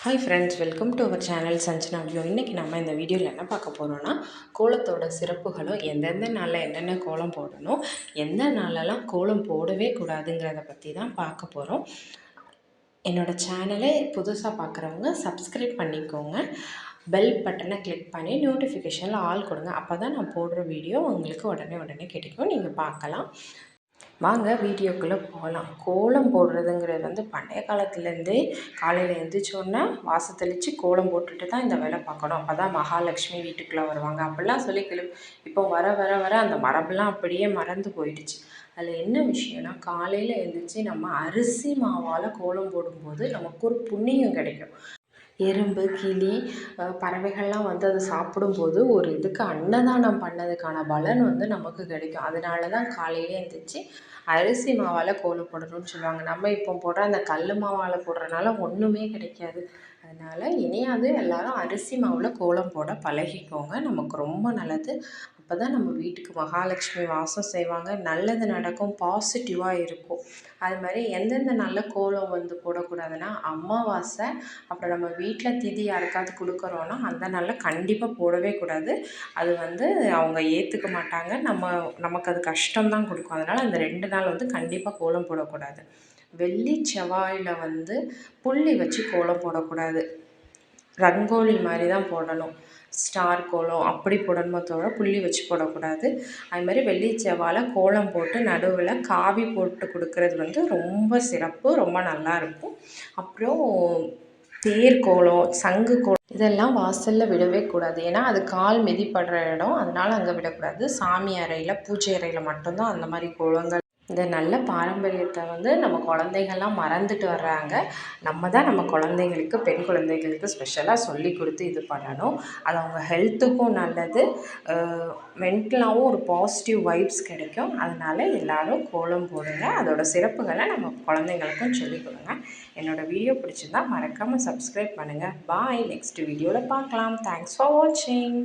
Hi friends, welcome to our channel Sanjana view. இன்றைக்கி நம்ம இந்த வீடியோவில் என்ன பார்க்க போகிறோன்னா, கோலத்தோட சிறப்புகளும் எந்தெந்த நாளில் என்னென்ன கோலம் போடணும், எந்த நாளெல்லாம் கோலம் போடவே கூடாதுங்கிறத பற்றி தான் பார்க்க போகிறோம். என்னோடய சேனலை புதுசாக பார்க்குறவங்க சப்ஸ்கிரைப் பண்ணிக்கோங்க. பெல் பட்டனை கிளிக் பண்ணி நோட்டிஃபிகேஷனில் ஆல் கொடுங்க. அப்போ தான் நான் போடுற வீடியோ உங்களுக்கு உடனே கிடைக்கும், நீங்கள் பார்க்கலாம். வாங்க வீடியோக்குள்ளே போகலாம். கோலம் போடுறதுங்கிறது பண்டைய காலத்துலேருந்தே காலையில் எழுந்திரிச்சோன்னே வாசல் தெளித்து கோலம் போட்டுட்டு தான் இந்த வேலை பார்க்கணும். அப்போ தான் மகாலட்சுமி வீட்டுக்குள்ளே வருவாங்க அப்படிலாம் சொல்லி இப்போ வர வர வர அந்த மரபெல்லாம் அப்படியே மறந்து போயிடுச்சு. அதில் என்ன விஷயம்னா, காலையில் எழுந்திரிச்சு நம்ம அரிசி மாவால் கோலம் போடும்போது நமக்கு ஒரு புண்ணியம் கிடைக்கும். எறும்பு, கிளி, பறவைகள்லாம் அதை சாப்பிடும்போது ஒரு இதுக்கு அன்னதானம் பண்ணதுக்கான பலன் நமக்கு கிடைக்கும். அதனால தான் காலையிலே எழுந்திரிச்சு அரிசி மாவால் கோலம் போடணும்னு சொல்லுவாங்க. நம்ம இப்போ போடுற அந்த கல் மாவால் போடுறதுனால ஒன்றுமே கிடைக்காது. அதனால் இனியாவது எல்லோரும் அரிசி மாவில் கோலம் போட பழகிக்கோங்க. நமக்கு ரொம்ப நல்லது. அப்போ தான் நம்ம வீட்டுக்கு மகாலட்சுமி வாசம் செய்வாங்க, நல்லது நடக்கும், பாசிட்டிவாக இருக்கும். அது மாதிரி எந்தெந்த நாளில் கோலம் போடக்கூடாதுன்னா, அமாவாசை, அப்புறம் நம்ம வீட்டில் திதி யாருக்காவது கொடுக்குறோன்னா அந்த நாளில் கண்டிப்பாக போடவே கூடாது. அது அவங்க ஏற்றுக்க மாட்டாங்க. நமக்கு அது கஷ்டம்தான் கொடுக்கும். அதனால் அந்த 2 நாள் கண்டிப்பாக கோலம் போடக்கூடாது. வெள்ளி செவ்வாயில் புள்ளி வச்சு கோலம் போடக்கூடாது. ரங்கோலி மாதிரி தான் போடணும். ஸ்டார் கோலம் அப்படி போடணுமே தவிர புள்ளி வச்சு போடக்கூடாது. அதுமாதிரி வெள்ளி செவ்வாயில் கோலம் போட்டு நடுவில் காவி போட்டு கொடுக்கறது ரொம்ப சிறப்பு, ரொம்ப நல்லாயிருக்கும். அப்புறம் தேர் கோலம், சங்கு கோலம் இதெல்லாம் வாசலில் விடவே கூடாது. ஏன்னா அது கால் மிதிப்படுற இடம், அதனால் அங்கே விடக்கூடாது. சாமி அறையில், பூஜை அறையில் மட்டும்தான் அந்த மாதிரி கோலங்கள். இந்த நல்ல பாரம்பரியத்தை நம்ம குழந்தைகள்லாம் மறந்துட்டு வர்றாங்க. நம்ம தான் நம்ம குழந்தைங்களுக்கு, பெண் குழந்தைகளுக்கு ஸ்பெஷலாக சொல்லி கொடுத்து இது பண்ணணும். அது அவங்க ஹெல்த்துக்கும் நல்லது, மென்டலாகவும் ஒரு பாசிட்டிவ் வைப்ஸ் கிடைக்கும். அதனால் எல்லோரும் கோலம் போடுங்க. அதோடய சிறப்புகளை நம்ம குழந்தைங்களுக்கும் சொல்லிக் கொடுங்க. என்னோடய வீடியோ பிடிச்சிருந்தால் மறக்காமல் சப்ஸ்கிரைப் பண்ணுங்கள். பாய். நெக்ஸ்ட் வீடியோவில் பார்க்கலாம். தேங்க்ஸ் ஃபார் வாட்சிங்.